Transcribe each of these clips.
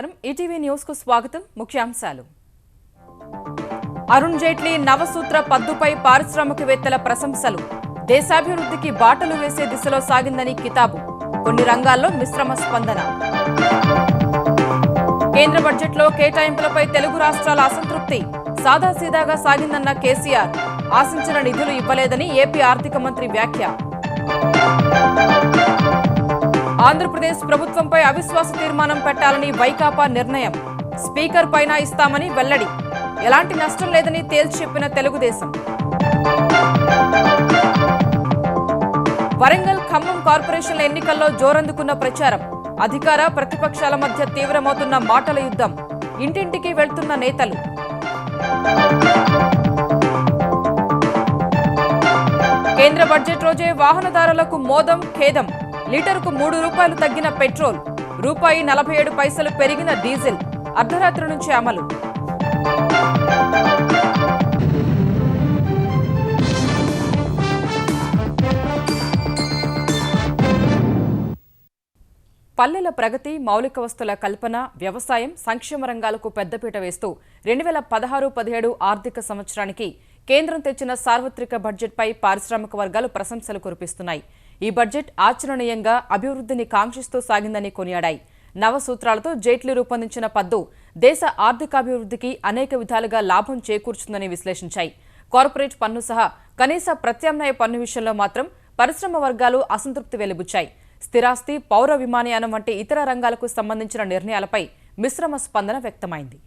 నమస్కారం ETV news కు స్వాగతం ముఖ్యాంశాలు అరుణ్ జైట్లీ నవసూత్ర పద్దుపై పారిశ్రామికవేత్తల ప్రశంసలు దేశాభివృద్ధికి బాటలు వేసే దిశలో సాగిందని కితాబు కొన్ని రంగాల్లో మిశ్రమ స్పందన కేంద్ర బడ్జెట్లో కేటాయింపులపై తెలుగు రాష్ట్రాల అసంతృప్తి సాదాసీదాగా సాగిందన్న కేసీఆర్ ఆశించిన నిధులు ఇవ్వలేదని ఏపీ ఆర్థిక మంత్రి వ్యాఖ్య ఆంధ్రప్రదేశ్ ప్రభుత్వంపై అవిశ్వాస తీర్మానం పెట్టాలని వైకాపా నిర్ణయం స్పీకర్ పైన ఇస్తామని వెల్లడి ఎలాంటి నష్టం లేదని తేల్చి చెప్పిన తెలుగుదేశం వరంగల్ ఖమ్మం కార్పొరేషన్ల ఎన్నికల్లో జోరందుకున్న ప్రచారం అధికార ప్రతిపక్షాల మధ్య తీవ్రమవుతున్న మాటల యుద్ధం ఇంటింటికి వెళ్తున్న నేతలు కేంద్ర బడ్జెట్ రోజే వాహనదారులకు మోదం ఖేదం లీటరుకు ₹3 తగ్గిన పెట్రోల్ ₹47 పెరిగిన డీజిల్ అర్ధరాత్రి నుంచి అమలు పల్లెల ప్రగతి మౌలిక వస్తుల కల్పన వ్యవసాయం సంక్షేమ రంగాలకు పెద్దపీట వేస్తూ 2016-17 ఆర్థిక సంవత్సరానికి కేంద్రం తెచ్చిన సార్వత్రిక బడ్జెట్పై పారిశ్రామిక వర్గాలు ప్రశంసలు కురిపిస్తున్నాయి. ఈ బడ్జెట్ ఆచరణీయంగా అభివృద్ధిని కాంక్షిస్తూ సాగిందని కొనియాడాయి. నవసూత్రాలతో జైట్లీ రూపొందించిన పద్దు దేశ ఆర్థికాభివృద్ధికి అనేక విధాలుగా లాభం చేకూర్చుందని విశ్లేషించాయి. కార్పొరేట్ పన్ను సహా కనీస ప్రత్యామ్నాయ పన్ను విషయంలో మాత్రం పరిశ్రమ వర్గాలు అసంతృప్తి వెలిబుచ్చాయి. స్థిరాస్తి పౌర విమానయానం వంటి ఇతర రంగాలకు సంబంధించిన నిర్ణయాలపై మిశ్రమ స్పందన వ్యక్తమైంది.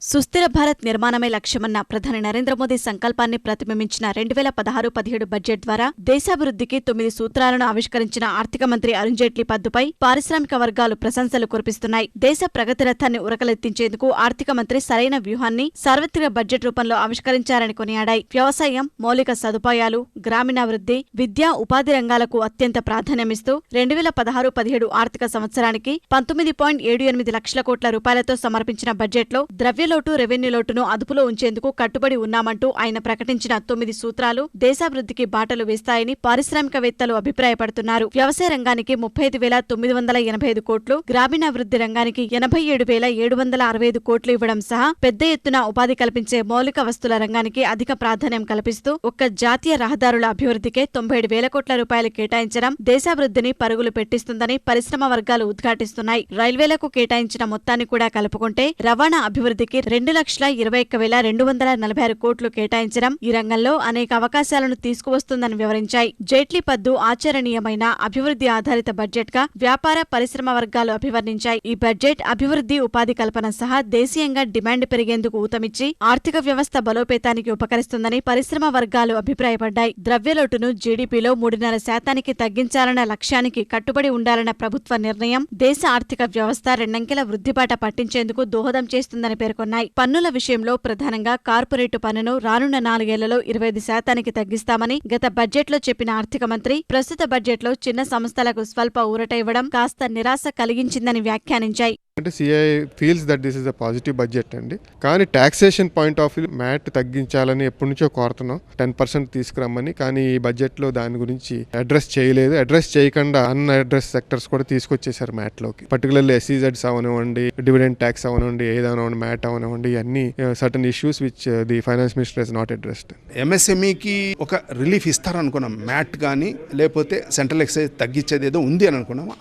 సుస్థిర భారత్ నిర్మాణమే లక్ష్యమన్న ప్రధాని నరేంద్ర మోదీ సంకల్పాన్ని ప్రతిబింబించిన 2016-17 బడ్జెట్ ద్వారా దేశాభివృద్ధికి 9 సూత్రాలను ఆవిష్కరించిన ఆర్థిక మంత్రి అరుణ్ జైట్లీ పద్దుపై పారిశ్రామిక వర్గాలు ప్రశంసలు కురిపిస్తున్నాయి. దేశ ప్రగతి రథాన్ని ఉరకలెత్తించేందుకు ఆర్థిక మంత్రి సరైన వ్యూహాన్ని సార్వత్రిక బడ్జెట్ రూపంలో ఆవిష్కరించారని కొనియాడాయి. వ్యవసాయం, మౌలిక సదుపాయాలు, గ్రామీణాభివృద్ధి, విద్యా, ఉపాధి రంగాలకు అత్యంత ప్రాధాన్యమిస్తూ 2016-17 ఆర్థిక సంవత్సరానికి 19.78 లక్షల కోట్ల రూపాయలతో సమర్పించిన బడ్జెట్లో ద్రవ్య లోటు రెవెన్యూ లోటును అదుపులో ఉంచేందుకు కట్టుబడి ఉన్నామంటూ ఆయన ప్రకటించిన 9 సూత్రాలు దేశాభివృద్ధికి బాటలు వేస్తాయని పారిశ్రామికవేత్తలు అభిప్రాయపడుతున్నారు. వ్యవసాయ రంగానికి 35,985 కోట్లు, గ్రామీణాభివృద్ధి రంగానికి 87,765 కోట్లు ఇవ్వడం సహా పెద్ద ఎత్తున ఉపాధి కల్పించే మౌలిక వస్తుల రంగానికి అధిక ప్రాధాన్యం కల్పిస్తూ ఒక్క జాతీయ రహదారుల అభివృద్ధికే 97,000 కోట్ల రూపాయలు కేటాయించడం దేశాభివృద్ధిని పరుగులు పెట్టిస్తుందని పరిశ్రమ వర్గాలు ఉద్ఘాటిస్తున్నాయి. రైల్వేలకు కేటాయించిన మొత్తాన్ని కూడా కలుపుకుంటే రవాణా అభివృద్ధికి 2,21,246 కోట్లు కేటాయించడం ఈ రంగంలో అనేక అవకాశాలను తీసుకువస్తుందని వివరించాయి. జైట్లీ పద్దు ఆచరణీయమైన అభివృద్ధి ఆధారిత బడ్జెట్ గా వ్యాపార పరిశ్రమ వర్గాలు అభివర్ణించాయి. ఈ బడ్జెట్ అభివృద్ధి ఉపాధి కల్పన సహా దేశీయంగా డిమాండ్ పెరిగేందుకు ఊతమిచ్చి ఆర్థిక వ్యవస్థ బలోపేతానికి ఉపకరిస్తుందని పరిశ్రమ వర్గాలు అభిప్రాయపడ్డాయి. ద్రవ్యలోటును జీడీపీలో 3.5% తగ్గించాలన్న లక్ష్యానికి కట్టుబడి ఉండాలన్న ప్రభుత్వ నిర్ణయం దేశ ఆర్థిక వ్యవస్థ రెండంకెల వృద్ధిబాట పట్టించేందుకు దోహదం చేస్తుందని పేర్కొన్నారు. పన్నుల విషయంలో ప్రధానంగా కార్పొరేటు పన్నును రానున్న 4 ఏళ్లలో 25% తగ్గిస్తామని గత బడ్జెట్లో చెప్పిన ఆర్థిక మంత్రి ప్రస్తుత బడ్జెట్లో చిన్న సంస్థలకు స్వల్ప ఊరట ఇవ్వడం కాస్త నిరాశ కలిగించిందని వ్యాఖ్యానించాయి. అంటే CI feels that this is a positive budget అండి. కానీ taxation point of view MAT తగ్గించాలని ఎప్పటి నుంచో కోరుతున్నాం, 10% తీసుకురమ్మని. కానీ ఈ బడ్జెట్లో దాని గురించి అడ్రస్ చేయలేదు. అడ్రస్ చేయకుండా అడ్రస్ సెక్టర్స్ కూడా తీసుకొచ్చేసారు మ్యాట్లోకి. పర్టికులర్లీ ఎస్ఈజెడ్స్ అవనివ్వండి, డివిడెండ్ ట్యాక్స్ అవనివ్వండి, ఏదవనివ్వండి, మ్యాట్ అవనివ్వండి, అన్ని certain issues which the finance minister has not addressed. ఎంఎస్ఎంఈకి ఒక రిలీఫ్ ఇస్తారనుకున్నాం, మ్యాట్ కానీ లేకపోతే సెంట్రల్ ఎక్సైజ్ తగ్గించేది ఏదో ఉంది అని అనుకున్నాం.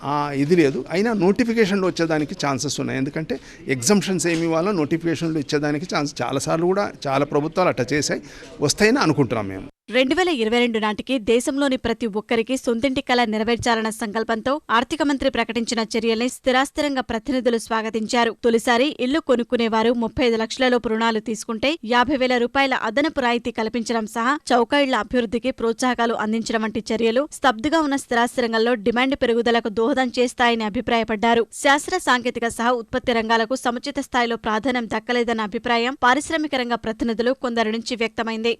ఇది లేదు. అయినా నోటిఫికేషన్లో వచ్చేదానికి ఛాన్సెస్ ఉన్నాయి. ఎందుకంటే ఎగ్జంప్షన్స్ ఏమి ఇవ్వాలో నోటిఫికేషన్లు ఇచ్చేదానికి ఛాన్స్ చాలాసార్లు కూడా చాలా ప్రభుత్వాలు అట్లా చేశాయి, వస్తాయని అనుకుంటున్నాం మేము. 2022 నాటికి దేశంలోని ప్రతి ఒక్కరికి సొంతింటి కల నెరవేర్చాలన్న సంకల్పంతో ఆర్థిక మంత్రి ప్రకటించిన చర్యల్ని స్థిరాస్థిరంగా ప్రతినిధులు స్వాగతించారు. తొలిసారి ఇల్లు కొనుక్కునేవారు 35 లక్షలలోపు రుణాలు తీసుకుంటే 50,000 రూపాయల అదనపు రాయితీ కల్పించడం సహా చౌక ఇళ్ల అభివృద్ధికి ప్రోత్సాహకాలు అందించడం వంటి చర్యలు స్తబ్దుగా ఉన్న స్థిరాస్తి రంగంలో డిమాండ్ పెరుగుదలకు దోహదం చేస్తాయని అభిప్రాయపడ్డారు. శాస్త్ర సాంకేతిక సహా ఉత్పత్తి రంగాలకు సముచిత స్థాయిలో ప్రాధాన్యం దక్కలేదన్న అభిప్రాయం పారిశ్రామిక రంగ ప్రతినిధులు కొందరి నుంచి వ్యక్తమైంది.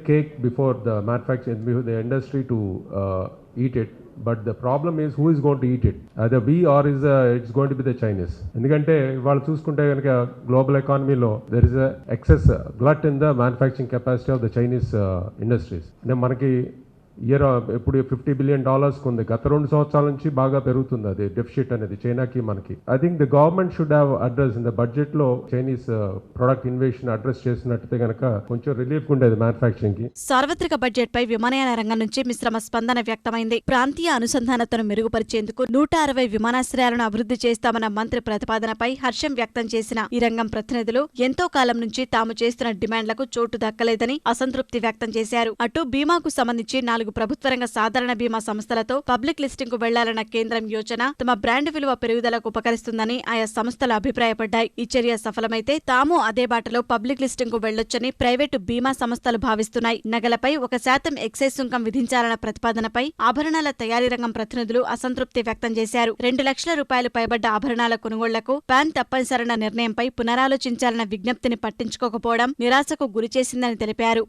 Cake before the manufacturing, before the industry to eat it, but the problem is who is going to eat it, either we or it's going to be the Chinese. ఎందుకంటే వాళ్ళు చూసుకుంటే కనుక గ్లోబల్ ఎకానమీలో there is a excess glut in the manufacturing capacity of the Chinese industries. అంటే మనకి year ఇప్పుడు $50 billion ఉంది. గత 2 సంవత్సరాల నుంచి బాగా పెరుగుతుంది అది డెఫిసిట్ అనేది చైనాకి మనకి. I think the government should have address in the budget లో చైనీస్ ప్రొడక్ట్ ఇన్వేషన్ అడ్రస్ చేసినట్టయితే కనుక కొంచెం రిలీఫ్ ఉండేది మ్యానుఫ్యాక్చరింగ్ కి. సార్వత్రిక బడ్జెట్ పై విమానయాన రంగం నుంచి మిశ్రమ స్పందన వ్యక్తమైంది. ప్రాంతీయ అనుసంధానతను మెరుగుపరిచేందుకు 160 విమానాశ్రయాలను అభివృద్ధి చేస్తామన్న మంత్రి ప్రతిపాదనపై హర్షం వ్యక్తం చేసిన ఈ రంగం ప్రతినిధులు ఎంతో కాలం నుంచి తాము చేస్తున్న డిమాండ్లకు చోటు దక్కలేదని అసంతృప్తి వ్యక్తం చేశారు. అటు బీమాకు సంబంధించి 4 ప్రభుత్వ రంగ సాధారణ బీమా సంస్థలతో పబ్లిక్ లిస్టింగ్ కు వెళ్లాలన్న కేంద్రం యోచన తమ బ్రాండ్ విలువ పెరుగుదలకు ఉపకరిస్తుందని ఆయా సంస్థలు అభిప్రాయపడ్డాయి. ఈ చర్య సఫలమైతే తాము అదే బాటలో పబ్లిక్ లిస్టింగ్ కు వెళ్లొచ్చని ప్రైవేటు బీమా సంస్థలు భావిస్తున్నాయి. నగలపై 1% ఎక్సైజ్ సుంకం విధించాలన్న ప్రతిపాదనపై ఆభరణాల తయారీ రంగం ప్రతినిధులు అసంతృప్తి వ్యక్తం చేశారు. 2 లక్షల రూపాయలు పైబడ్డ ఆభరణాల కొనుగోళ్లకు పాన్ తప్పనిసరన్న నిర్ణయంపై పునరాలోచించాలన్న విజ్ఞప్తిని పట్టించుకోకపోవడం నిరాశకు గురిచేసిందని తెలిపారు.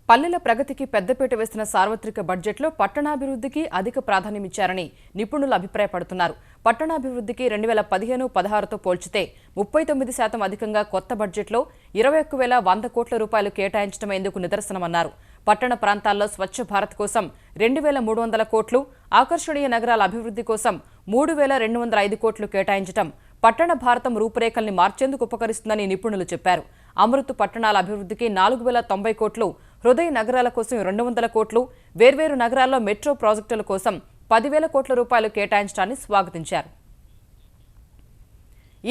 పల్లెల ప్రగతికి పెద్దపీట వేసిన సార్వత్రిక బడ్జెట్లో పట్టణాభివృద్ధికి అధిక ప్రాధాన్యమిచ్చారని నిపుణులు అభిప్రాయపడుతున్నారు. పట్టణాభివృద్ధికి 2015-16తో పోల్చితే 39% అధికంగా కొత్త బడ్జెట్లో 21,100 కోట్ల రూపాయలు కేటాయించడం ఇందుకు నిదర్శనమన్నారు. పట్టణ ప్రాంతాల్లో స్వచ్ఛ భారత్ కోసం 2,300 కోట్లు, ఆకర్షణీయ నగరాల అభివృద్ధి కోసం 3,205 కోట్లు కేటాయించడం పట్టణ భారతం రూపురేఖల్ని మార్చేందుకు ఉపకరిస్తుందని నిపుణులు చెప్పారు. అమృత్ పట్టణాల అభివృద్ధికి 4,090 కోట్లు, హృదయ నగరాల కోసం 200 కోట్లు, వేర్వేరు నగరాల్లో మెట్రో ప్రాజెక్టుల కోసం 10,000 కోట్ల రూపాయలు కేటాయించడాన్ని స్వాగతించారు.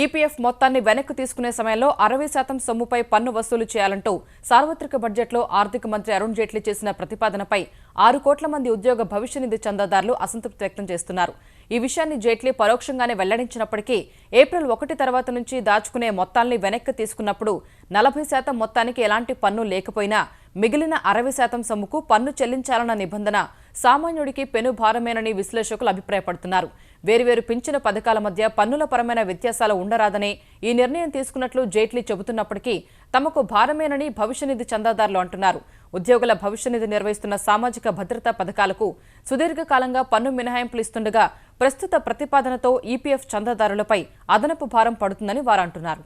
ఈపీఎఫ్ మొత్తాన్ని వెనక్కి తీసుకునే సమయంలో 60% సొమ్ముపై పన్ను వసూలు చేయాలంటూ సార్వత్రిక బడ్జెట్లో ఆర్థిక మంత్రి అరుణ్ జైట్లీ చేసిన ప్రతిపాదనపై 6 కోట్ల మంది ఉద్యోగ భవిష్య నిధి చందాదారులు అసంతృప్తి వ్యక్తం చేస్తున్నారు. ఈ విషయాన్ని జైట్లీ పరోక్షంగానే వెల్లడించినప్పటికీ ఏప్రిల్ 1 తర్వాత నుంచి దాచుకునే మొత్తాల్ని వెనక్కి తీసుకున్నప్పుడు 40% మొత్తానికి ఎలాంటి పన్ను లేకపోయినా మిగిలిన 60% సొమ్ముకు పన్ను చెల్లించాలన్న నిబంధన సామాన్యుడికి పెనుభారమేనని విశ్లేషకులు అభిప్రాయపడుతున్నారు. వేర్వేరు పింఛను పథకాల మధ్య పన్నుల పరమైన వ్యత్యాసాలు ఉండరాదనే ఈ నిర్ణయం తీసుకున్నట్లు జైట్లీ చెబుతున్నప్పటికీ తమకు భారమేనని భవిష్య నిధి చందాదారులు అంటున్నారు. ఉద్యోగుల భవిష్య నిధి నిర్వహిస్తున్న సామాజిక భద్రతా పథకాలకు సుదీర్ఘకాలంగా పన్ను మినహాయింపులు ఇస్తుండగా ప్రస్తుత ప్రతిపాదనతో ఈపీఎఫ్ చందాదారులపై అదనపు భారం పడుతుందని వారు అంటున్నారు.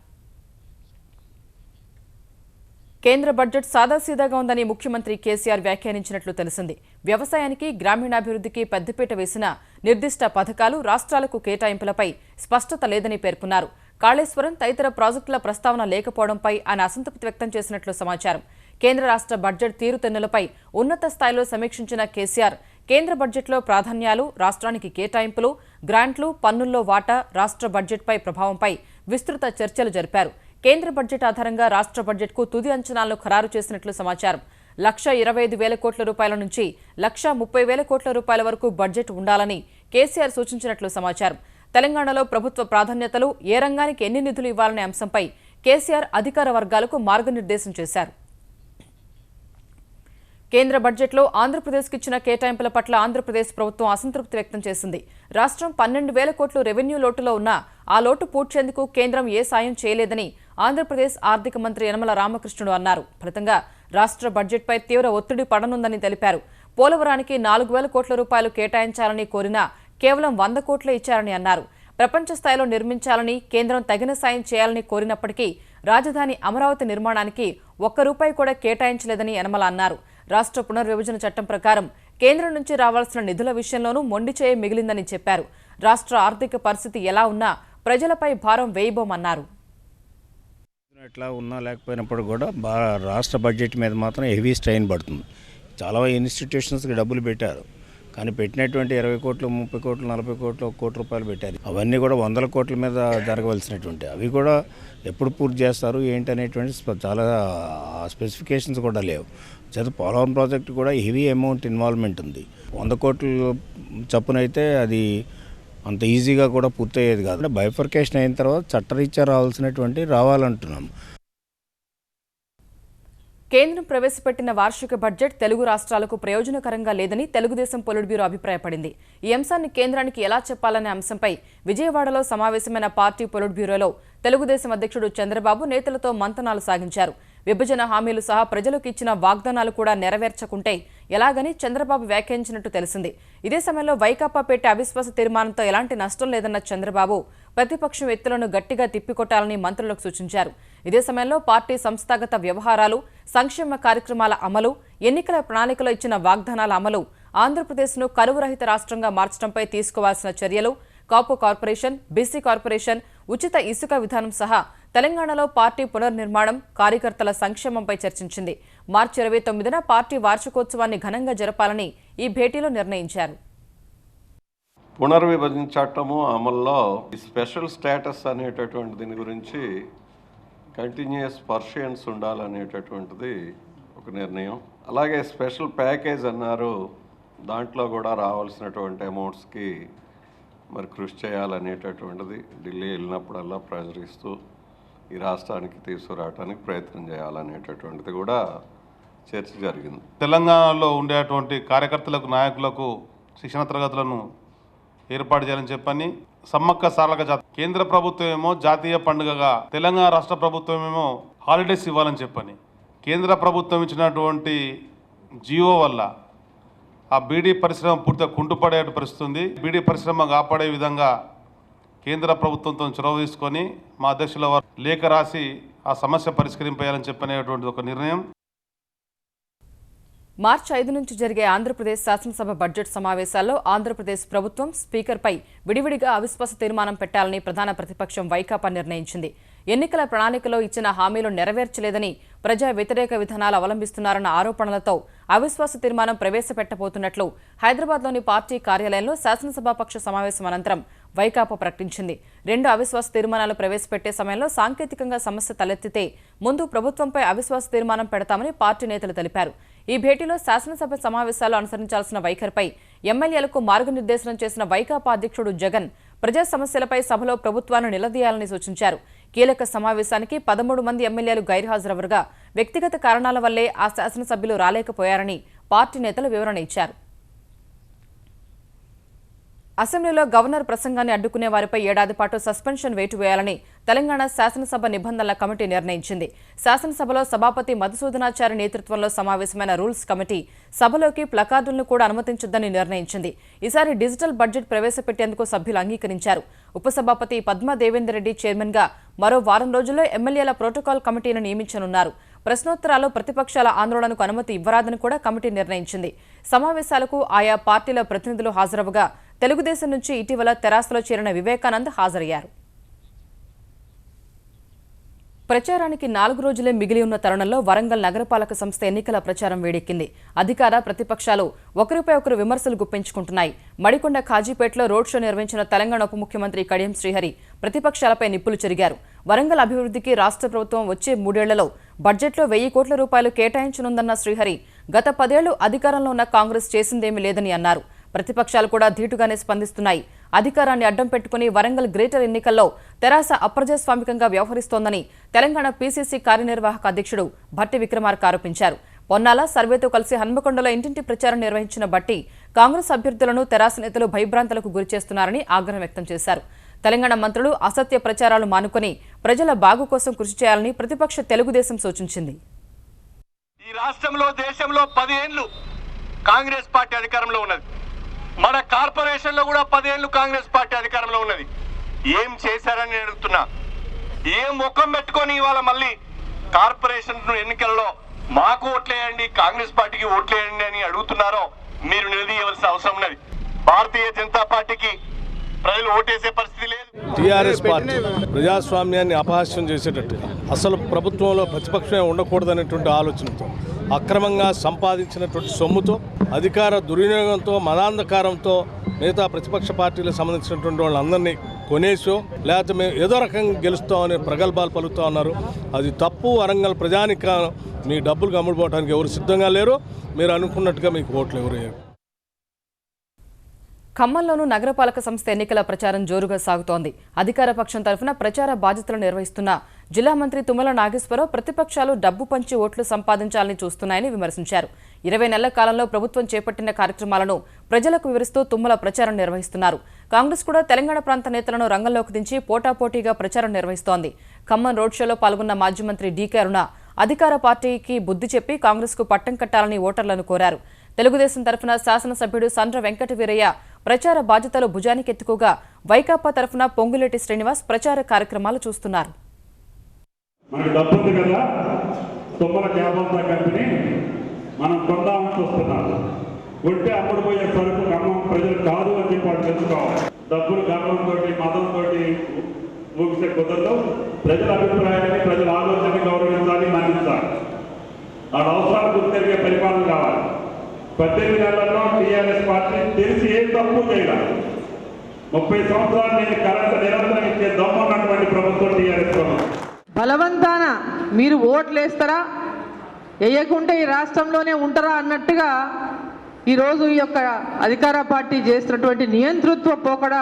కేంద్ర బడ్జెట్ సాదాసీదాగా ఉందని ముఖ్యమంత్రి కేసీఆర్ వ్యాఖ్యానించినట్లు తెలిసింది. వ్యవసాయానికి, గ్రామీణాభివృద్ధికి పెద్దపీట వేసిన నిర్దిష్ట పథకాలు, రాష్ట్రాలకు కేటాయింపులపై స్పష్టత లేదని పేర్కొన్నారు. కాళేశ్వరం తదితర ప్రాజెక్టుల ప్రస్తావన లేకపోవడంపై ఆయన అసంతృప్తి వ్యక్తం చేసినట్లు సమాచారం. కేంద్ర రాష్ట్ర బడ్జెట్ తీరుతెన్నులపై ఉన్నత స్థాయిలో సమీక్షించిన కేసీఆర్ కేంద్ర బడ్జెట్లో ప్రాధాన్యాలు, రాష్ట్రానికి కేటాయింపులు, గ్రాంట్లు, పన్నుల్లో వాటా, రాష్ట్ర బడ్జెట్పై ప్రభావంపై విస్తృత చర్చలు జరిపారు. కేంద్ర బడ్జెట్ ఆధారంగా రాష్ట్ర బడ్జెట్కు తుది అంచనాలను ఖరారు చేసినట్లు సమాచారం. 1,25,000 కోట్ల రూపాయల నుంచి 1,30,000 కోట్ల రూపాయల వరకు బడ్జెట్ ఉండాలని కేసీఆర్ సూచించినట్లు సమాచారం. తెలంగాణలో ప్రభుత్వ ప్రాధాన్యతలు, ఏ రంగానికి ఎన్ని నిధులు ఇవ్వాలనే అంశంపై కేసీఆర్ అధికార వర్గాలకు మార్గనిర్దేశం చేశారు. కేంద్ర బడ్జెట్లో ఆంధ్రప్రదేశ్కి ఇచ్చిన కేటాయింపుల పట్ల ఆంధ్రప్రదేశ్ ప్రభుత్వం అసంతృప్తి వ్యక్తం చేసింది. రాష్ట్రం 12,000 కోట్లు రెవెన్యూ లోటులో ఉన్నా ఆ లోటు పూడ్చేందుకు కేంద్రం ఏ సాయం చేయలేదని ఆంధ్రప్రదేశ్ ఆర్థిక మంత్రి యనమల రామకృష్ణుడు అన్నారు. ఫలితంగా రాష్ట్ర బడ్జెట్పై తీవ్ర ఒత్తిడి పడనుందని తెలిపారు. పోలవరానికి 4,000 కోట్ల రూపాయలు కేటాయించాలని కోరినా కేవలం 100 కోట్లే ఇచ్చారని అన్నారు. ప్రపంచ స్థాయిలో నిర్మించాలని, కేంద్రం తగిన సాయం చేయాలని కోరినప్పటికీ రాజధాని అమరావతి నిర్మాణానికి ₹1 కూడా కేటాయించలేదని యనమల అన్నారు. రాష్ట్ర పునర్విభజన చట్టం ప్రకారం కేంద్రం నుంచి రావాల్సిన నిధుల విషయంలోనూ మొండిచేయ మిగిలిందని చెప్పారు. రాష్ట్ర ఆర్థిక పరిస్థితి ఎలా ఉన్నా ప్రజలపై భారం వేయబోమన్నారు. ఎట్లా ఉన్నా లేకపోయినప్పుడు కూడా రాష్ట్ర బడ్జెట్ మీద మాత్రం హెవీ స్ట్రెయిన్ పడుతుంది. చాలా ఇన్స్టిట్యూషన్స్కి డబ్బులు పెట్టారు, కానీ పెట్టినటువంటి 20 కోట్లు, 30 కోట్లు, 40 కోట్లు, ₹1 కోటి పెట్టారు. అవన్నీ కూడా 100 కోట్ల మీద జరగవలసినటువంటి, అవి కూడా ఎప్పుడు పూర్తి చేస్తారు ఏంటి అనేటువంటి చాలా స్పెసిఫికేషన్స్ కూడా లేవు. చేత పోలవరం ప్రాజెక్ట్ కూడా హెవీ అమౌంట్ ఇన్వాల్వ్మెంట్ ఉంది. 100 కోట్ల చప్పునైతే అది అంత ఈజీగా కూడా పూర్తయ్యేది కాదు. బైఫర్కేషన్ అయిన తర్వాత చట్టరీత్యా రావాలంటున్నాం. కేంద్రం ప్రవేశపెట్టిన వార్షిక బడ్జెట్ తెలుగు రాష్ట్రాలకు ప్రయోజనకరంగా లేదని తెలుగుదేశం పొలిట్ బ్యూరో అభిప్రాయపడింది. ఈ అంశాన్ని కేంద్రానికి ఎలా చెప్పాలనే అంశంపై విజయవాడలో సమావేశమైన పార్టీ పొలిట్ బ్యూరోలో తెలుగుదేశం అధ్యక్షుడు చంద్రబాబు నేతలతో మంతనాలు సాగించారు. విభజన హామీలు సహా ప్రజలకు ఇచ్చిన వాగ్దానాలు కూడా నెరవేర్చకుంటే ఎలాగని చంద్రబాబు వ్యాఖ్యానించినట్టు తెలిసింది. ఇదే సమయంలో వైకాపా పెట్టే అవిశ్వాస తీర్మానంతో ఎలాంటి నష్టం లేదన్న చంద్రబాబు ప్రతిపక్షం ఎత్తులను గట్టిగా తిప్పికొట్టాలని మంత్రులకు సూచించారు. ఇదే సమయంలో పార్టీ సంస్థాగత వ్యవహారాలు, సంక్షేమ కార్యక్రమాల అమలు, ఎన్నికల ప్రణాళికలో ఇచ్చిన వాగ్దానాల అమలు, ఆంధ్రప్రదేశ్ను కరువు రహిత రాష్ట్రంగా మార్చడంపై తీసుకోవాల్సిన చర్యలు, కాపు కార్పొరేషన్, బీసీ కార్పొరేషన్, ఉచిత ఇసుక విధానం సహా తెలంగాణలో పార్టీ పునర్నిర్మాణం, కార్యకర్తల సంక్షేమంపై చర్చించింది. మార్చి 29న పార్టీ వార్షికోత్సవాన్ని ఘనంగా జరపాలని ఈ భేటీలో నిర్ణయించారు. పునర్విభజన చట్టము అమల్లో స్పెషల్ స్టేటస్ అనేటటువంటి దీని గురించి కంటిన్యూస్ పర్షియన్స్ ఉండాలనేటటువంటిది ఒక నిర్ణయం. అలాగే స్పెషల్ ప్యాకేజ్ అన్నారు, దాంట్లో కూడా రావాల్సినటువంటి అమౌంట్స్కి మరి కృషి చేయాలనేటటువంటిది ఢిల్లీ వెళ్ళినప్పుడల్లా ప్రెజర్ ఇస్తూ ఈ రాష్ట్రానికి తీసుకురావడానికి ప్రయత్నం చేయాలనేటటువంటిది కూడా చర్చ జరిగింది. తెలంగాణలో ఉండేటువంటి కార్యకర్తలకు, నాయకులకు శిక్షణ తరగతులను ఏర్పాటు చేయాలని చెప్పని సమ్మక్క సారలక జాతర, కేంద్ర ప్రభుత్వం ఏమో జాతీయ పండుగగా, తెలంగాణ రాష్ట్ర ప్రభుత్వం ఏమో హాలిడేస్ ఇవ్వాలని చెప్పని కేంద్ర ప్రభుత్వం ఇచ్చినటువంటి జియో వల్ల ఆ బీడీ పరిశ్రమ పూర్తిగా కుంటుపడే పరిస్థితి ఉంది. బీడీ పరిశ్రమ కాపాడే విధంగా కేంద్ర ప్రభుత్వంతో చొరవ తీసుకొని మా అధ్యక్షుల వారు లేఖ రాసి ఆ సమస్య పరిష్కరింపేయాలని చెప్పనేటువంటి ఒక నిర్ణయం. మార్చి 5 నుంచి జరిగే ఆంధ్రప్రదేశ్ శాసనసభ బడ్జెట్ సమావేశాల్లో ఆంధ్రప్రదేశ్ ప్రభుత్వం స్పీకర్పై విడివిడిగా అవిశ్వాస తీర్మానం పెట్టాలని ప్రధాన ప్రతిపక్షం వైకాపా నిర్ణయించింది. ఎన్నికల ప్రణాళికలో ఇచ్చిన హామీలు నెరవేర్చలేదని, ప్రజా వ్యతిరేక విధానాలు అవలంబిస్తున్నారన్న ఆరోపణలతో అవిశ్వాస తీర్మానం ప్రవేశపెట్టబోతున్నట్లు హైదరాబాద్లోని పార్టీ కార్యాలయంలో శాసనసభాపక్ష సమావేశం అనంతరం వైకాపా ప్రకటించింది. 2 అవిశ్వాస తీర్మానాలు ప్రవేశపెట్టే సమయంలో సాంకేతికంగా సమస్య తలెత్తితే ముందు ప్రభుత్వంపై అవిశ్వాస తీర్మానం పెడతామని పార్టీ నేతలు తెలిపారు. ఈ భేటీలో శాసనసభ సమావేశాల్లో అనుసరించాల్సిన వైఖరిపై ఎమ్మెల్యేలకు మార్గనిర్దేశనం చేసిన వైకాపా అధ్యక్షుడు జగన్ ప్రజా సమస్యలపై సభలో ప్రభుత్వాన్ని నిలదీయాలని సూచించారు. కీలక సమావేశానికి 13 మంది ఎమ్మెల్యేలు గైర్హాజరవరుగా వ్యక్తిగత కారణాల వల్లే ఆ శాసనసభ్యులు రాలేకపోయారని పార్టీ నేతలు వివరణ ఇచ్చారు. అసెంబ్లీలో గవర్నర్ ప్రసంగాన్ని అడ్డుకునే వారిపై ఏడాది పాటు సస్పెన్షన్ వేటు వేయాలని తెలంగాణ శాసనసభ నిబంధనల కమిటీ నిర్ణయించింది. శాసనసభలో సభాపతి మధుసూదనాచారి నేతృత్వంలో సమావేశమైన రూల్స్ కమిటీ సభలోకి ప్లకార్డులను కూడా అనుమతించొద్దని నిర్ణయించింది. ఈసారి డిజిటల్ బడ్జెట్ ప్రవేశపెట్టేందుకు సభ్యులు అంగీకరించారు. ఉపసభాపతి పద్మా దేవేందర్ రెడ్డి చైర్మన్గా మరో వారం రోజుల్లో ఎమ్మెల్యేల ప్రోటోకాల్ కమిటీని నియమించనున్నారు. ప్రశ్నోత్తరాలు, ప్రతిపక్షాల ఆందోళనకు అనుమతి ఇవ్వరాదని కూడా కమిటీ నిర్ణయించింది. సమావేశాలకు ఆయా పార్టీల ప్రతినిధులు హాజరవగా తెలుగుదేశం నుంచి ఇటీవల తెరాసలో చేరిన వివేకానంద్ హాజరయ్యారు. ప్రచారానికి 4 రోజులే మిగిలి ఉన్న తరుణంలో వరంగల్ నగరపాలక సంస్థ ఎన్నికల ప్రచారం వేడెక్కింది. అధికార, ప్రతిపక్షాలు ఒకరిపై ఒకరు విమర్శలు గుప్పించుకుంటున్నాయి. మడికొండ ఖాజీపేటలో రోడ్ షో నిర్వహించిన తెలంగాణ ఉప ముఖ్యమంత్రి కడియం శ్రీహరి ప్రతిపక్షాలపై నిప్పులు చెరిగారు. వరంగల్ అభివృద్ధికి రాష్ట్ర ప్రభుత్వం వచ్చే 3 ఏళ్లలో బడ్జెట్లో 1000 కోట్ల రూపాయలు కేటాయించనుందన్న శ్రీహరి గత 10 ఏళ్లు అధికారంలో ఉన్న కాంగ్రెస్ చేసిందేమీ లేదని అన్నారు. ప్రతిపక్షాలు కూడా ధీటుగానే స్పందిస్తున్నాయి. అధికారాన్ని అడ్డం పెట్టుకుని వరంగల్ గ్రేటర్ ఎన్నికల్లో తెరాస అప్రజాస్వామికంగా వ్యవహరిస్తోందని తెలంగాణ పీసీసీ కార్యనిర్వాహక అధ్యక్షుడు భట్టి విక్రమార్క ఆరోపించారు. పొన్నాల సర్వేతో కలిసి హన్మకొండలో ఇంటింటి ప్రచారం నిర్వహించిన భట్టి కాంగ్రెస్ అభ్యర్థులను తెరాస నేతలు భయభ్రాంతులకు గురిచేస్తున్నారని ఆగ్రహం వ్యక్తం చేశారు. తెలంగాణ మంత్రులు అసత్య ప్రచారాలు మానుకొని ప్రజల బాగు కోసం కృషి చేయాలని ప్రతిపక్ష తెలుగుదేశం సూచించింది. ఈ రాష్ట్రంలో, దేశంలో 10 ఏళ్లు కాంగ్రెస్ పార్టీ అధికారంలో ఉన్నది. మన కార్పొరేషన్లో కూడా 10 ఏళ్లు కాంగ్రెస్ పార్టీ అధికారంలో ఉన్నది. ఏం చేశారని నేను అడుగుతున్నా. ఏం ముఖం పెట్టుకొని ఇవాళ మళ్ళీ కార్పొరేషన్ ఎన్నికల్లో మాకు ఓట్లేయండి, కాంగ్రెస్ పార్టీకి ఓట్లేయండి అని అడుగుతున్నారో మీరు నిలదీయవలసిన అవసరం ఉన్నది. భారతీయ జనతా పార్టీకి ప్రజలు ఓటేసే పరిస్థితి లేదు. టీఆర్ఎస్ పార్టీ ప్రజాస్వామ్యాన్ని అపహాస్యం చేసేటట్టుగా, అసలు ప్రభుత్వంలో ప్రతిపక్షమే ఉండకూడదనేటువంటి ఆలోచనతో, అక్రమంగా సంపాదించినటువంటి సొమ్ముతో, అధికార దుర్వినియోగంతో, మదాంధకారంతో మిగతా ప్రతిపక్ష పార్టీలకు సంబంధించినటువంటి వాళ్ళందరినీ కొనేసో లేకపోతే మేము ఏదో రకంగా గెలుస్తామని ప్రగల్భాలు పలుకుతూ ఉన్నారు. అది తప్పు. వరంగల్ ప్రజానికి మీ డబ్బులు అమ్ముడుపోవడానికి ఎవరు సిద్ధంగా లేరు. మీరు అనుకున్నట్టుగా మీకు ఓట్లు ఎవరు. ఖమ్మంలోనూ నగరపాలక సంస్థ ఎన్నికల ప్రచారం జోరుగా సాగుతోంది. అధికార పక్షం తరఫున ప్రచార బాధ్యతలు నిర్వహిస్తున్న జిల్లా మంత్రి తుమ్మల నాగేశ్వరరావు ప్రతిపక్షాలు డబ్బు పంచి ఓట్లు సంపాదించాలని చూస్తున్నాయని విమర్శించారు. 20 నెలల కాలంలో ప్రభుత్వం చేపట్టిన కార్యక్రమాలను ప్రజలకు వివరిస్తూ తుమ్మల ప్రచారం నిర్వహిస్తున్నారు. కాంగ్రెస్ కూడా తెలంగాణ ప్రాంత నేతలను రంగంలోకి దించి పోటాపోటీగా ప్రచారం నిర్వహిస్తోంది. ఖమ్మం రోడ్ షోలో పాల్గొన్న మాజీ మంత్రి డీకే అరుణ అధికార పార్టీకి బుద్ధి చెప్పి కాంగ్రెస్కు పట్టం కట్టాలని ఓటర్లను కోరారు. తెలుగుదేశం తరఫున శాసనసభ్యుడు సండ్ర వెంకట వీరయ్య ప్రచార బాధ్యతలు భుజానికెత్తుకోగా వైకాపా తరఫున పొంగులేటి శ్రీనివాస్ ప్రచార కార్యక్రమాలు చూస్తున్నారు. మనకి డబ్బుంది కదా, తుమ్మల క్యాబ్ కంపెనీ మనం కొందామని చూస్తున్నారు. కొంటే అప్పుడు పోయే సరుకు ఖమ్మం ప్రజలు కాదు అని చెప్పి వాళ్ళు తెలుసుకోవాలి. డబ్బులు గర్వంతో మతంతో ఊపిస్తే కుదరదు. ప్రజల అభిప్రాయాన్ని ప్రజల ఆలోచనని గౌరవించాలి, మన్నించాలి. ఆ అవసరాలు గుర్తెరిగే పరిపాలన కావాలి. 18 నెలల్లో టీఆర్ఎస్ పార్టీ తెలిసి ఏ తప్పు చేయలేదు. 30 సంవత్సరాలు నేను కరెంట్ నిరంతరం ఇచ్చే దమ్మున్నటువంటి ప్రభుత్వం టీఆర్ఎస్ ప్రభుత్వం. బలవంతాన మీరు ఓట్లు వేస్తారా, వేయకుంటే ఈ రాష్ట్రంలోనే ఉంటారా అన్నట్టుగా ఈరోజు ఈ యొక్క అధికార పార్టీ చేస్తున్నటువంటి నియంతృత్వ పోకడ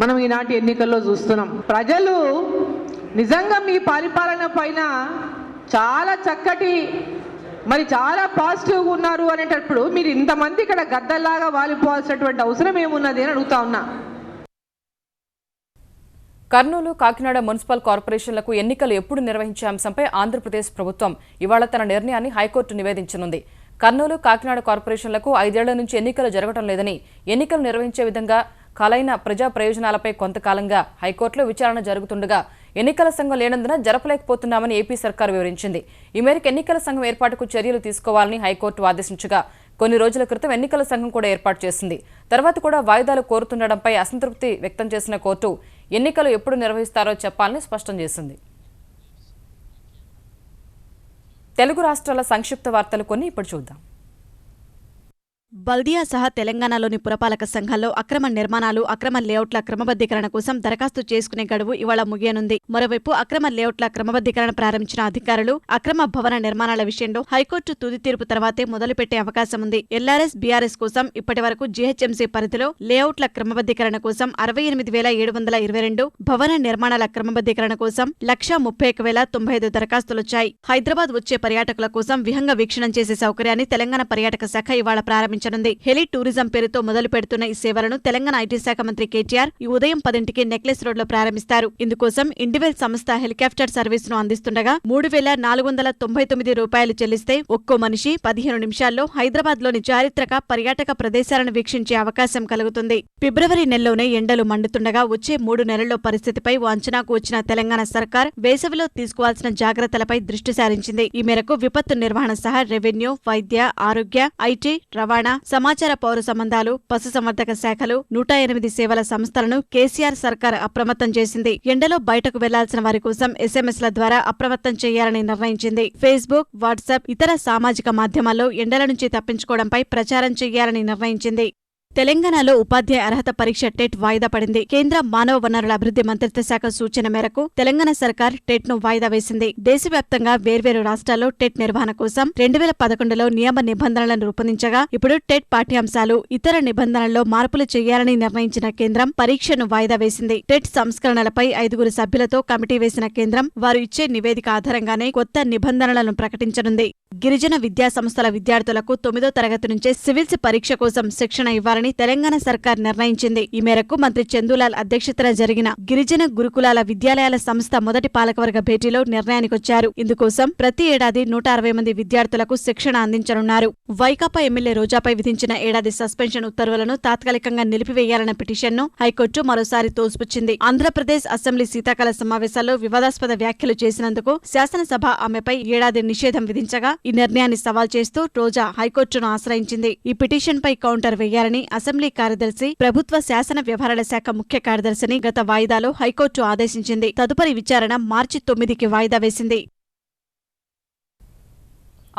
మనం ఈనాటి ఎన్నికల్లో చూస్తున్నాం. ప్రజలు నిజంగా మీ పరిపాలన పైన చాలా చక్కటి చాలా పాజిటివ్గా ఉన్నారు అనేటప్పుడు మీరు ఇంతమంది ఇక్కడ గద్దల్లాగా వాలిపోవాల్సినటువంటి అవసరం ఏమున్నది అని అడుగుతా ఉన్నా. కర్నూలు, కాకినాడ మున్సిపల్ కార్పొరేషన్లకు ఎన్నికలు ఎప్పుడు నిర్వహించే అంశంపై ఆంధ్రప్రదేశ్ ప్రభుత్వం ఇవాళ తన నిర్ణయాన్ని హైకోర్టు నివేదించనుంది. కర్నూలు, కాకినాడ కార్పొరేషన్లకు 5 ఏళ్ల నుంచి ఎన్నికలు జరగడం లేదని, ఎన్నికలు నిర్వహించే విధంగా ఖాళైన ప్రజా ప్రయోజనాలపై కొంతకాలంగా హైకోర్టులో విచారణ జరుగుతుండగా ఎన్నికల సంఘం లేనందున జరపలేకపోతున్నామని ఏపీ సర్కారు వివరించింది. ఈ మేరకు ఎన్నికల సంఘం ఏర్పాటుకు చర్యలు తీసుకోవాలని హైకోర్టు ఆదేశించగా కొన్ని రోజుల క్రితం ఎన్నికల సంఘం కూడా ఏర్పాటు చేసింది. తర్వాత కూడా వాయిదాలు కోరుతుండడంపై అసంతృప్తి వ్యక్తం చేసిన కోర్టు ఎన్నికలు ఎప్పుడు నిర్వహిస్తారో చెప్పాలని స్పష్టం చేసింది. తెలుగు రాష్ట్రాల సంక్షిప్త వార్తలు కొన్ని ఇప్పుడు చూద్దాం. బల్దియా సహా తెలంగాణలోని పురపాలక సంఘాల్లో అక్రమ నిర్మాణాలు, అక్రమ లేఅవుట్ల క్రమబద్దీకరణ కోసం దరఖాస్తు చేసుకునే గడువు ఇవాళ ముగియనుంది. మరోవైపు అక్రమ లేఅవుట్ల క్రమబద్దీకరణ ప్రారంభించిన అధికారులు అక్రమ భవన నిర్మాణాల విషయంలో హైకోర్టు తుది తీర్పు తర్వాతే మొదలుపెట్టే అవకాశం ఉంది. ఎల్ఆర్ఎస్, బీఆర్ఎస్ కోసం ఇప్పటి వరకు జీహెచ్ఎంసీ పరిధిలో లేఅవుట్ల క్రమబద్దీకరణ కోసం 68,722, భవన నిర్మాణాల క్రమబద్దీకరణ కోసం 1,31,095 దరఖాస్తులొచ్చాయి. హైదరాబాద్ వచ్చే పర్యాటకుల కోసం విహంగ వీక్షణం చేసే సౌకర్యాన్ని తెలంగాణ పర్యాటక శాఖ ఇవాళ ప్రారంభించనుంది. హెలి టూరిజం పేరుతో మొదలు పెడుతున్న ఈ సేవలను తెలంగాణ ఐటీ శాఖ మంత్రి కేటీఆర్ ఈ ఉదయం 10కి నెక్లెస్ రోడ్ లో ప్రారంభిస్తారు. ఇందుకోసం ఇండివెల్ సంస్థ హెలికాప్టర్ సర్వీసును అందిస్తుండగా 3,499 రూపాయలు చెల్లిస్తే ఒక్కో మనిషి 15 నిమిషాల్లో హైదరాబాద్ లోని చారిత్రక పర్యాటక ప్రదేశాలను వీక్షించే అవకాశం కలుగుతుంది. ఫిబ్రవరి నెలలోనే ఎండలు మండుతుండగా వచ్చే 3 నెలల్లో పరిస్థితిపై ఓ అంచనాకు వచ్చిన తెలంగాణ సర్కార్ వేసవిలో తీసుకోవాల్సిన జాగ్రత్తలపై దృష్టి సారించింది. ఈ మేరకు విపత్తు నిర్వహణ సహా రెవెన్యూ, వైద్య, ఆరోగ్య, ఐటీ, రవాణా, సమాచార పౌర సంబంధాలు, పశుసంవర్ధక శాఖలు, 108 సేవల సంస్థలను కేసీఆర్ సర్కార్ అప్రమత్తం చేసింది. ఎండలో బయటకు వెళ్లాల్సిన వారి కోసం ఎస్ఎంఎస్ల ద్వారా అప్రమత్తం చేయాలని నిర్ణయించింది. ఫేస్బుక్, వాట్సాప్, ఇతర సామాజిక మాధ్యమాల్లో ఎండల నుంచి తప్పించుకోవడంపై ప్రచారం చేయాలని నిర్ణయించింది. తెలంగాణలో ఉపాధ్యాయ అర్హత పరీక్ష టెట్ వాయిదా పడింది. కేంద్ర మానవ వనరుల అభివృద్ధి మంత్రిత్వ శాఖ సూచన మేరకు తెలంగాణ సర్కార్ టెట్ ను వాయిదా వేసింది. దేశవ్యాప్తంగా వేర్వేరు రాష్ట్రాల్లో టెట్ నిర్వహణ కోసం 2011లో నియమ నిబంధనలను రూపొందించగా ఇప్పుడు టెట్ పాఠ్యాంశాలు, ఇతర నిబంధనల్లో మార్పులు చేయాలని నిర్ణయించిన కేంద్రం పరీక్షను వాయిదా వేసింది. టెట్ సంస్కరణలపై 5 సభ్యులతో కమిటీ వేసిన కేంద్రం వారు ఇచ్చే నివేదిక ఆధారంగానే కొత్త నిబంధనలను ప్రకటించనుంది. గిరిజన విద్యా సంస్థల విద్యార్థులకు 9వ తరగతి నుంచే సివిల్స్ పరీక్ష కోసం శిక్షణ ఇవ్వాలని తెలంగాణ సర్కార్ నిర్ణయించింది. ఈ మేరకు మంత్రి చందూలాల్ అధ్యక్షతన జరిగిన గిరిజన గురుకులాల విద్యాలయాల సంస్థ మొదటి పాలకవర్గ భేటీలో నిర్ణయానికొచ్చారు. ఇందుకోసం ప్రతి ఏడాది 160 మంది విద్యార్థులకు శిక్షణ అందించనున్నారు. వైకాపా ఎమ్మెల్యే రోజాపై విధించిన ఏడాది సస్పెన్షన్ ఉత్తర్వులను తాత్కాలికంగా నిలిపివేయాలన్న పిటిషన్ను హైకోర్టు మరోసారి తోసిపుచ్చింది. ఆంధ్రప్రదేశ్ అసెంబ్లీ శీతాకాల సమావేశాల్లో వివాదాస్పద వ్యాఖ్యలు చేసినందుకు శాసనసభ ఆమెపై ఏడాది నిషేధం విధించగా ఈ నిర్ణయాన్ని సవాల్ చేస్తూ రోజా హైకోర్టును ఆశ్రయించింది. ఈ పిటిషన్పై కౌంటర్ వేయాలని అసెంబ్లీ కార్యదర్శి, ప్రభుత్వ శాసన వ్యవహారాల శాఖ ముఖ్య కార్యదర్శిని గత వాయిదాలో హైకోర్టు ఆదేశించింది. తదుపరి విచారణ మార్చి 9కి వాయిదా వేసింది.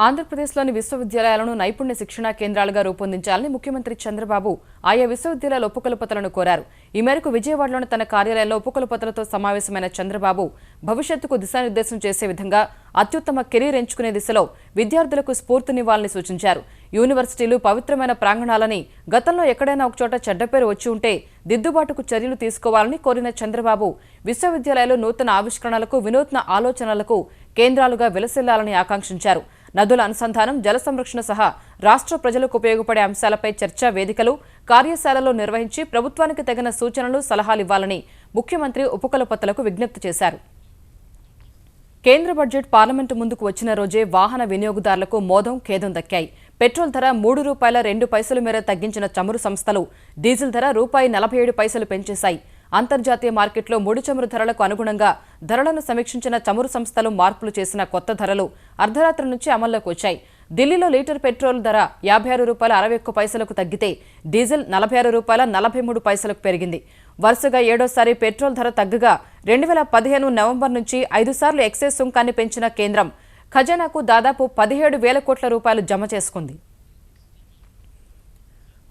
ఆంధ్రప్రదేశ్లోని విశ్వవిద్యాలయాలను నైపుణ్య శిక్షణా కేంద్రాలుగా రూపొందించాలని ముఖ్యమంత్రి చంద్రబాబు ఆయా విశ్వవిద్యాలయాల ఉపకులపతులను కోరారు. ఈ మేరకు విజయవాడలోని తన కార్యాలయంలో ఉపకులపతులతో సమావేశమైన చంద్రబాబు భవిష్యత్తుకు దిశానిర్దేశం చేసే విధంగా అత్యుత్తమ కెరీర్ ఎంచుకునే దిశలో విద్యార్థులకు స్ఫూర్తినివ్వాలని సూచించారు. యూనివర్సిటీలు పవిత్రమైన ప్రాంగణాలని, గతంలో ఎక్కడైనా ఒకచోట చెడ్డ పేరు వచ్చి ఉంటే దిద్దుబాటుకు చర్యలు తీసుకోవాలని కోరిన చంద్రబాబు విశ్వవిద్యాలయాలు నూతన ఆవిష్కరణలకు, వినూత్న ఆలోచనలకు కేంద్రాలుగా విలసిల్లాలని ఆకాంక్షించారు. నదుల అనుసంధానం, జల సంరక్షణ సహా రాష్ట్ర ప్రజలకు ఉపయోగపడే అంశాలపై చర్చా వేదికలు, కార్యశాలలు నిర్వహించి ప్రభుత్వానికి తగిన సూచనలు, సలహాలివ్వాలని ముఖ్యమంత్రి ఉపకులపతులకు విజ్ఞప్తి చేశారు. కేంద్ర బడ్జెట్ పార్లమెంటు ముందుకు వచ్చిన రోజే వాహన వినియోగదారులకు మోదం, ఖేదం దక్కాయి. పెట్రోల్ ధర ₹3.02 మేర తగ్గించిన చమురు సంస్థలు డీజిల్ ధర ₹47 పెంచేశాయి. అంతర్జాతీయ మార్కెట్లో ముడి చమురు ధరలకు అనుగుణంగా ధరలను సమీక్షించిన చమురు సంస్థలు మార్పులు చేసిన కొత్త ధరలు అర్ధరాత్రి నుంచి అమల్లోకి వచ్చాయి. ఢిల్లీలో లీటర్ పెట్రోల్ ధర 56 రూపాయల 61 పైసలకు తగ్గితే డీజిల్ 46 రూపాయల 43 పైసలకు పెరిగింది. వరుసగా 7వ పెట్రోల్ ధర తగ్గగా 2015 నవంబర్ నుంచి 5 సార్లు ఎక్సైజ్ సుంకాన్ని పెంచిన కేంద్రం ఖజానాకు దాదాపు 17,000 కోట్ల రూపాయలు జమ చేసుకుంది.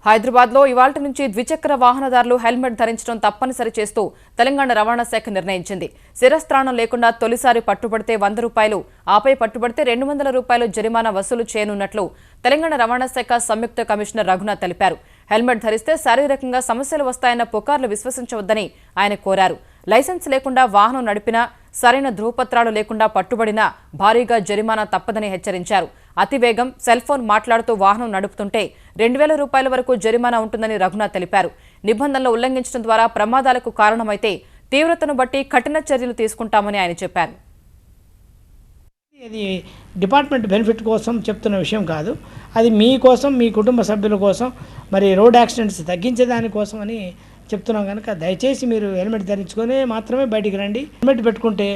హైదరాబాద్లో ఇవాల్టి నుంచి ద్విచక్ర వాహనదారులు హెల్మెట్ ధరించడం తప్పనిసరి చేస్తూ తెలంగాణ రవాణా శాఖ నిర్ణయించింది. శిరస్త్రాణం లేకుండా తొలిసారి పట్టుబడితే 100 రూపాయలు, ఆపై పట్టుబడితే 200 రూపాయలు జరిమానా వసూలు చేయనున్నట్లు తెలంగాణ రవాణా శాఖ సంయుక్త కమిషనర్ రఘునాథ్ తెలిపారు. హెల్మెట్ ధరిస్తే శారీరకంగా సమస్యలు వస్తాయన్న పుకార్లు విశ్వసించవద్దని ఆయన కోరారు. లైసెన్స్ లేకుండా వాహనం నడిపినా, సరైన ధృవపత్రాలు లేకుండా పట్టుబడినా భారీగా జరిమానా తప్పదని హెచ్చరించారు. అతివేగం, సెల్ ఫోన్ మాట్లాడుతూ వాహనం నడుపుతుంటే 2,000 రూపాయల వరకు జరిమానా ఉంటుందని రఘునాథ్ తెలిపారు. నిబంధనలు ఉల్లంఘించడం ద్వారా ప్రమాదాలకు కారణమైతే తీవ్రతను బట్టి కఠిన చర్యలు తీసుకుంటామని ఆయన చెప్పారు. ఇది డిపార్ట్మెంట్ బెనిఫిట్ కోసం చెప్తున్న విషయం కాదు. అది మీకోసం, మీ కుటుంబ సభ్యుల కోసం, మరి రోడ్ యాక్సిడెంట్స్ తగ్గించేదానికోసం అని చెప్తున్నాం కనుక దయచేసి మీరు హెల్మెట్ ధరించుకొని మాత్రమే బయటికి రండి. హెల్మెట్ పెట్టుకుంటే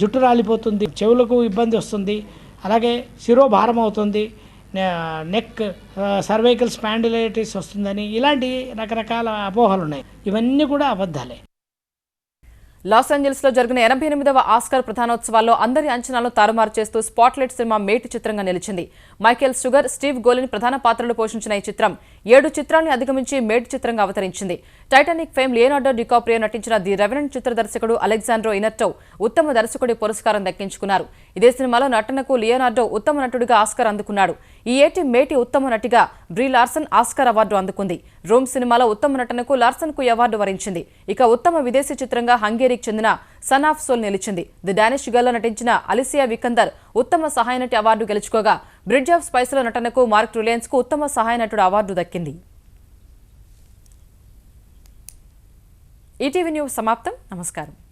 జుట్టు రాలిపోతుంది, చెవులకు ఇబ్బంది వస్తుంది, అలాగే శిరోభారం అవుతుంది, నెక్ సర్వైకల్ స్పాండిలైటిస్ వస్తుందని ఇలాంటి రకరకాల అపోహలు ఉన్నాయి. ఇవన్నీ కూడా అబద్ధాలే. లాస్ ఏంజల్స్లో జరిగిన 88వ ఆస్కార్ ప్రధానోత్సవాల్లో అందరి అంచనాలను తారుమారు చేస్తూ స్పాట్లైట్ సినిమా మేటి చిత్రంగా నిలిచింది. మైకేల్ షుగర్, స్టీవ్ గోలిన్ ప్రధాన పాత్రలు పోషించిన ఈ చిత్రం 7 చిత్రాన్ని అధిగమించి మేటి చిత్రంగా అవతరించింది. టైటానిక్ ఫేమ్ లియోనార్డో డికాప్రియో నటించిన ది రెవెనెంట్ చిత్ర దర్శకుడు అలెగ్జాండ్రో ఇనర్టో ఉత్తమ దర్శకుడి పురస్కారం దక్కించుకున్నారు. ఇదే సినిమాలో నటనకు లియోనార్డో ఉత్తమ నటుడిగా ఆస్కార్ అందుకున్నాడు. ఈ ఏటి మేటి ఉత్తమ నటిగా బ్రీ లార్సన్ ఆస్కార్ అవార్డు అందుకుంది. రూమ్ సినిమాలో ఉత్తమ నటనకు లార్సన్కు అవార్డు వరించింది. ఇక ఉత్తమ విదేశీ చిత్రంగా హంగేరీకి చెందిన సన్ ఆఫ్ సోల్ నిలిచింది. ది డానిష్ గర్ల్లో నటించిన అలిసియా వికందర్ ఉత్తమ సహాయ నటి అవార్డు గెలుచుకోగా బ్రిడ్జ్ ఆఫ్ స్పైస్లో నటనకు మార్క్ రిలయన్స్కు ఉత్తమ సహాయ నటుడు అవార్డు దక్కింది. ఈటీవీ న్యూస్ సమాప్తం. నమస్కారం.